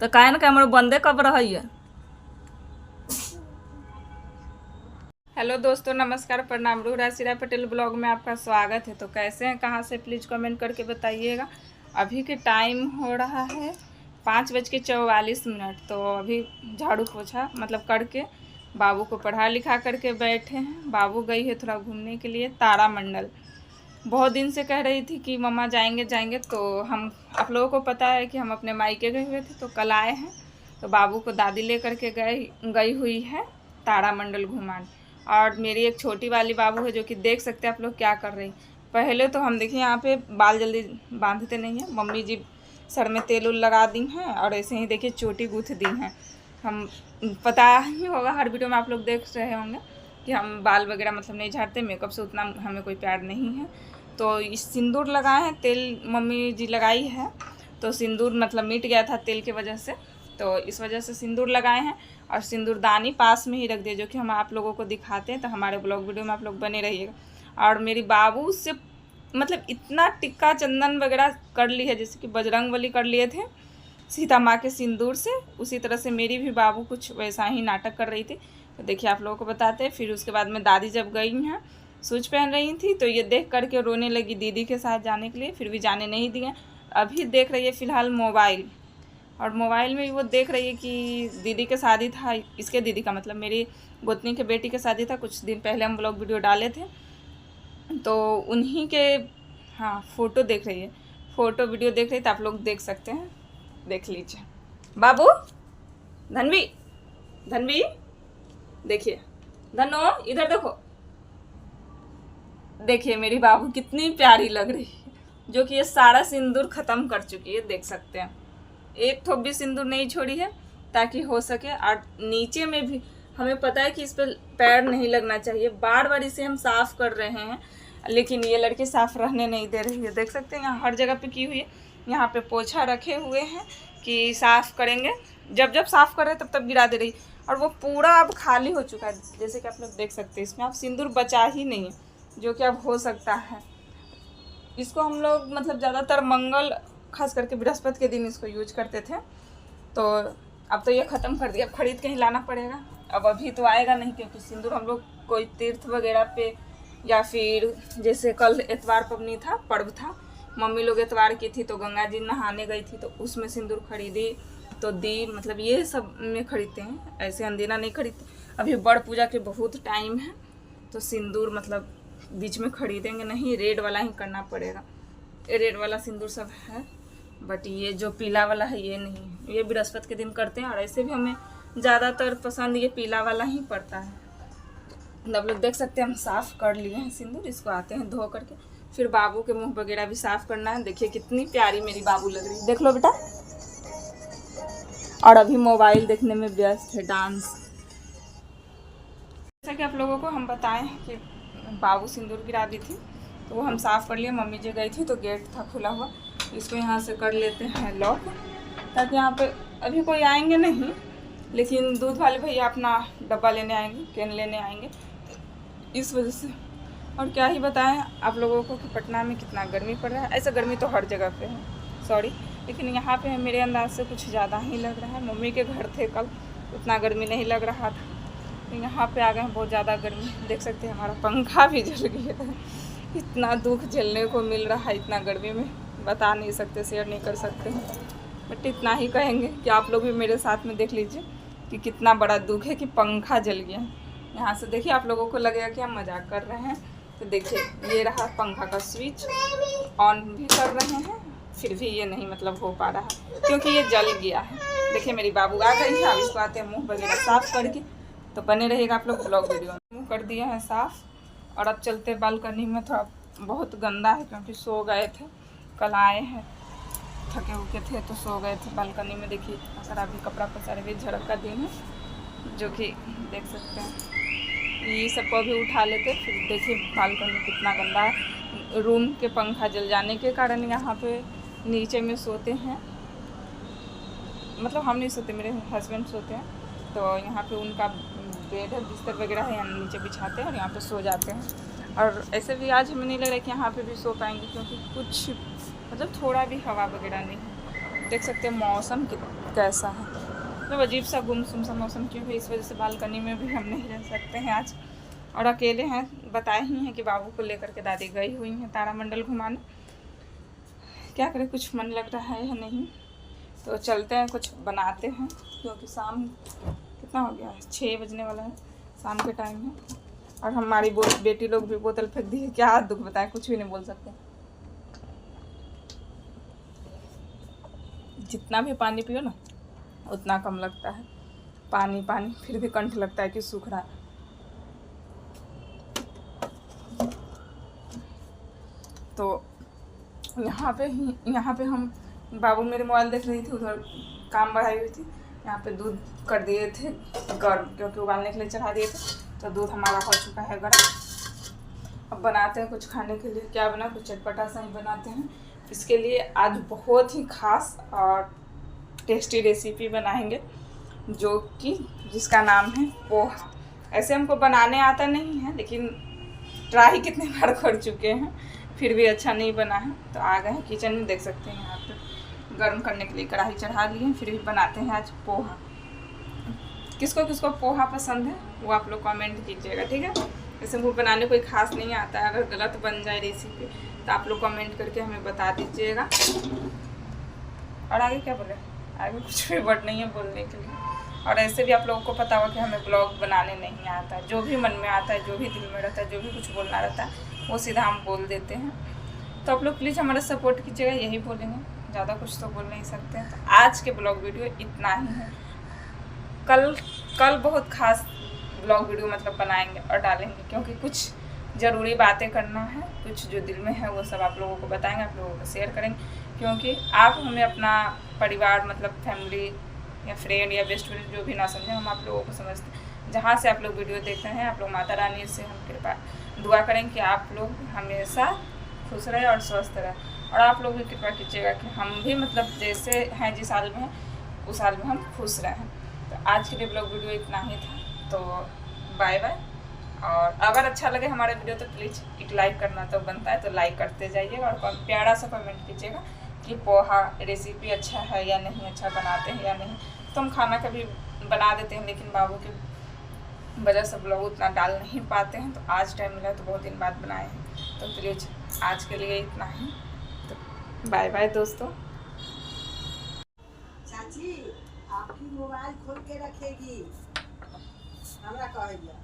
तो काहे ना कैमरा बंदे कब रही है। हेलो दोस्तों, नमस्कार, प्रणाम। रूराशिरा पटेल ब्लॉग में आपका स्वागत है। तो कैसे हैं, कहाँ से, प्लीज़ कमेंट करके बताइएगा। अभी के टाइम हो रहा है 5:44। तो अभी झाड़ू पोछा मतलब करके बाबू को पढ़ा लिखा करके बैठे हैं। बाबू गई है थोड़ा घूमने के लिए तारामंडल। बहुत दिन से कह रही थी कि मम्मा जाएंगे जाएंगे। तो हम आप लोगों को पता है कि हम अपने मायके गए हुए थे, तो कल आए हैं। तो बाबू को दादी ले करके गई हुई है तारामंडल घुमाने। और मेरी एक छोटी वाली बाबू है जो कि देख सकते हैं आप लोग क्या कर रही। पहले तो हम देखिए यहाँ पे बाल जल्दी बांधते नहीं हैं। मम्मी जी सर में तेल उल लगा दी हैं और ऐसे ही देखिए चोटी गूँथ दी हैं। हम पता ही होगा, हर वीडियो में आप लोग देख रहे होंगे कि हम बाल वगैरह मतलब नहीं झाड़ते। मेकअप से उतना हमें कोई प्यार नहीं है। तो इस सिंदूर लगाए हैं, तेल मम्मी जी लगाई है। तो सिंदूर मतलब मिट गया था तेल की वजह से, तो इस वजह से सिंदूर लगाए हैं। और सिंदूरदानी पास में ही रख दिए, जो कि हम आप लोगों को दिखाते हैं। तो हमारे ब्लॉग वीडियो में आप लोग बने रहिएगा। और मेरी बाबू से मतलब इतना टिक्का चंदन वगैरह कर ली है, जैसे कि बजरंगबली कर लिए थे सीता माँ के सिंदूर से, उसी तरह से मेरी भी बाबू कुछ वैसा ही नाटक कर रही थी। तो देखिए आप लोगों को बताते हैं। फिर उसके बाद में दादी जब गई हैं, सूच पहन रही थी, तो ये देख करके रोने लगी दीदी के साथ जाने के लिए। फिर भी जाने नहीं दिए। अभी देख रही है फ़िलहाल मोबाइल, और मोबाइल में वो देख रही है कि दीदी के शादी था, इसके दीदी का मतलब मेरी गोतनी के बेटी के शादी था। कुछ दिन पहले हम ब्लॉग वीडियो डाले थे, तो उन्हीं के हाँ फ़ोटो देख रही है, फ़ोटो वीडियो देख रही है। तो आप लोग देख सकते हैं, देख लीजिए। बाबू धनवी, धनवी देखिए, धनो इधर देखो। देखिए मेरी बाबू कितनी प्यारी लग रही है, जो कि ये सारा सिंदूर ख़त्म कर चुकी है। देख सकते हैं, एक ठोप भी सिंदूर नहीं छोड़ी है, ताकि हो सके। और नीचे में भी हमें पता है कि इस पर पैर नहीं लगना चाहिए। बार बार इसे हम साफ़ कर रहे हैं, लेकिन ये लड़की साफ़ रहने नहीं दे रही है। देख सकते हैं यहाँ हर जगह पे की हुई है। यहाँ पे पोछा रखे हुए हैं कि साफ़ करेंगे, जब जब साफ़ कर रहे हैं तब तब गिरा दे रही। और वो पूरा अब खाली हो चुका है, जैसे कि आप लोग देख सकते हैं। इसमें अब सिंदूर बचा ही नहीं है, जो कि अब हो सकता है। इसको हम लोग मतलब ज़्यादातर मंगल, खास करके बृहस्पति के दिन इसको यूज करते थे। तो अब तो ये ख़त्म कर दिया, अब ख़रीद के ही लाना पड़ेगा। अब अभी तो आएगा नहीं, क्योंकि सिंदूर हम लोग कोई तीर्थ वगैरह पे, या फिर जैसे कल एतवार पवनी था, पर्व था, मम्मी लोग एतवार की थी तो गंगा जी नहाने गई थी, तो उसमें सिंदूर खरीदी तो दी। मतलब ये सब में खरीदते हैं, ऐसे अंदीना नहीं खरीदते। अभी बड़ पूजा के बहुत टाइम है, तो सिंदूर मतलब बीच में खरीदेंगे नहीं, रेड वाला ही करना पड़ेगा। रेड वाला सिंदूर सब है, बट ये जो पीला वाला है ये नहीं, ये बृहस्पति के दिन करते हैं। और ऐसे भी हमें ज़्यादातर पसंद ये पीला वाला ही पड़ता है। आप लोग देख सकते हैं हम साफ़ कर लिए हैं सिंदूर। इसको आते हैं धो करके, फिर बाबू के मुंह वगैरह भी साफ़ करना है। देखिए कितनी प्यारी मेरी बाबू लग रही है, देख लो बेटा। और अभी मोबाइल देखने में व्यस्त है, डांस। जैसा कि आप लोगों को हम बताएं कि बाबू सिंदूर गिरा दी थी, तो वो हम साफ़ कर लिए। मम्मी जी गई थी तो गेट था खुला हुआ, इसको यहाँ से कर लेते हैं लॉक, ताकि यहाँ पे अभी कोई आएंगे नहीं, लेकिन दूध वाले भैया अपना डब्बा लेने आएंगे, कैन लेने आएंगे, इस वजह से। और क्या ही बताएं आप लोगों को कि पटना में कितना गर्मी पड़ रहा है। ऐसा गर्मी तो हर जगह पे है, सॉरी, लेकिन यहाँ पे मेरे अंदाज से कुछ ज़्यादा ही लग रहा है। मम्मी के घर थे कल, उतना गर्मी नहीं लग रहा था, तो यहाँ पे आ गए हैं बहुत ज़्यादा गर्मी। देख सकते हैं हमारा पंखा भी जल गया है। इतना दुख झेलने को मिल रहा है इतना गर्मी में, बता नहीं सकते, शेयर नहीं कर सकते हैं। बट इतना ही कहेंगे कि आप लोग भी मेरे साथ में देख लीजिए कि कितना बड़ा दुख है कि पंखा जल गया है। यहाँ से देखिए, आप लोगों को लगेगा कि हम मजाक कर रहे हैं, तो देखिए ये रहा पंखा का स्विच, ऑन भी कर रहे हैं, फिर भी ये नहीं मतलब हो पा रहा, क्योंकि ये जल गया है। देखिए मेरी बाबू आ गई है, अब इसको आते हैं मुँह वगैरह साफ़ करके। तो बने रहिएगा आप लोग ब्लॉग वीडियो में। मुँह कर दिया है साफ़, और अब चलते बालकनी में। थोड़ा बहुत गंदा है, क्योंकि सो गए थे, कल आए हैं थके उके थे तो सो गए थे। बालकनी में देखिए सारा भी कपड़ा पसारे हुए, झड़क का दिन है, जो कि देख सकते हैं। ये सबको भी उठा लेते, फिर देखिए बालकनी कितना गंदा है। रूम के पंखा जल जाने के कारण यहाँ पे नीचे में सोते हैं, मतलब हम नहीं सोते, मेरे हस्बैंड सोते हैं। तो यहाँ पे उनका बेड है, बिस्तर वगैरह है, यहाँ नीचे बिछाते हैं और यहाँ पे सो जाते हैं। और ऐसे भी आज हमें नहीं लग रहा है कि यहाँ पे भी सो पाएंगे, क्योंकि कुछ मतलब थोड़ा भी हवा वगैरह नहीं है। देख सकते हैं मौसम कैसा है, मतलब अजीब सा गुमसुम सा मौसम क्यों है, इस वजह से बालकनी में भी हम नहीं रह सकते हैं आज। और अकेले हैं, बताए ही हैं कि बाबू को लेकर के दादी गई हुई हैं तारामंडल घुमाने। क्या करें, कुछ मन लग रहा है या नहीं, तो चलते हैं कुछ बनाते हैं, क्योंकि शाम कितना हो गया है, 6 बजने वाला है, शाम के टाइम है। और हमारी बेटी लोग भी बोतल फेंक दी है, क्या दुख बताएं, कुछ भी नहीं बोल सकते। जितना भी पानी पियो ना उतना कम लगता है, पानी पानी फिर भी कंठ लगता है कि सूख रहा है। तो यहाँ पे हम बाबू मेरे मोबाइल देख रही थी, उधर काम बढ़ाई हुई थी। यहाँ पे दूध कर दिए थे गर्म, क्योंकि उबालने के लिए चढ़ा दिए थे, तो दूध हमारा हो चुका है गर्म। अब बनाते हैं कुछ खाने के लिए, क्या बना, कुछ चटपटा सा ही बनाते हैं। इसके लिए आज बहुत ही खास और टेस्टी रेसिपी बनाएंगे, जो कि जिसका नाम है पोहा। ऐसे हमको बनाने आता नहीं है, लेकिन ट्राई कितने बार कर चुके हैं, फिर भी अच्छा नहीं बना है। तो आ गए हैं किचन में, देख सकते हैं यहाँ पे गर्म करने के लिए कढ़ाई चढ़ा लिए, फिर भी बनाते हैं आज पोहा। किसको किसको पोहा पसंद है वो आप लोग कमेंट कीजिएगा, ठीक है। वैसे वो बनाने कोई खास नहीं आता है, अगर गलत बन जाए रेसिपी तो आप लोग कमेंट करके हमें बता दीजिएगा। और आगे क्या बोले, आगे कुछ भी वर्ड नहीं है बोलने के लिए। और ऐसे भी आप लोगों को पता होगा कि हमें ब्लॉग बनाने नहीं आता, जो भी मन में आता है, जो भी दिल में रहता है, जो भी कुछ बोलना रहता है वो सीधा हम बोल देते हैं। तो आप लोग प्लीज़ हमारा सपोर्ट कीजिएगा, यही बोलेंगे, ज़्यादा कुछ तो बोल नहीं सकते हैं। तो आज के ब्लॉग वीडियो इतना ही है। कल बहुत खास ब्लॉग वीडियो मतलब बनाएंगे और डालेंगे, क्योंकि कुछ ज़रूरी बातें करना है, कुछ जो दिल में है वो सब आप लोगों को बताएंगे, आप लोगों को शेयर करेंगे। क्योंकि आप हमें अपना परिवार मतलब फैमिली या फ्रेंड या बेस्ट फ्रेंड जो भी ना समझें, हम आप लोगों को समझते हैं। जहाँ से आप लोग वीडियो देखते हैं, आप लोग माता रानी से हम कृपा दुआ करें कि आप लोग हमेशा खुश रहे और स्वस्थ रहे। और आप लोग भी कृपा कीजिएगा कि हम भी मतलब जैसे हैं जिस साल में हैं उस साल में हम खुश रहें। तो आज के लिए ब्लॉग वीडियो इतना ही था, तो बाय बाय। और अगर अच्छा लगे हमारा वीडियो तो प्लीज़ एक लाइक करना तो बनता है, तो लाइक करते जाइएगा और प्यारा सा कमेंट कीजिएगा कि पोहा रेसिपी अच्छा है या नहीं, अच्छा बनाते हैं या नहीं। तो हम खाना कभी बना देते हैं, लेकिन बाबू की वजह से ब्लॉग उतना डाल नहीं पाते हैं, तो आज टाइम मिला तो बहुत दिन बाद बनाए हैं। तो प्लीज़ आज के लिए इतना ही, तो बाय बाय दोस्तों। चाची आपकी मोबाइल खोल के रखेगी, हमरा कहेगा।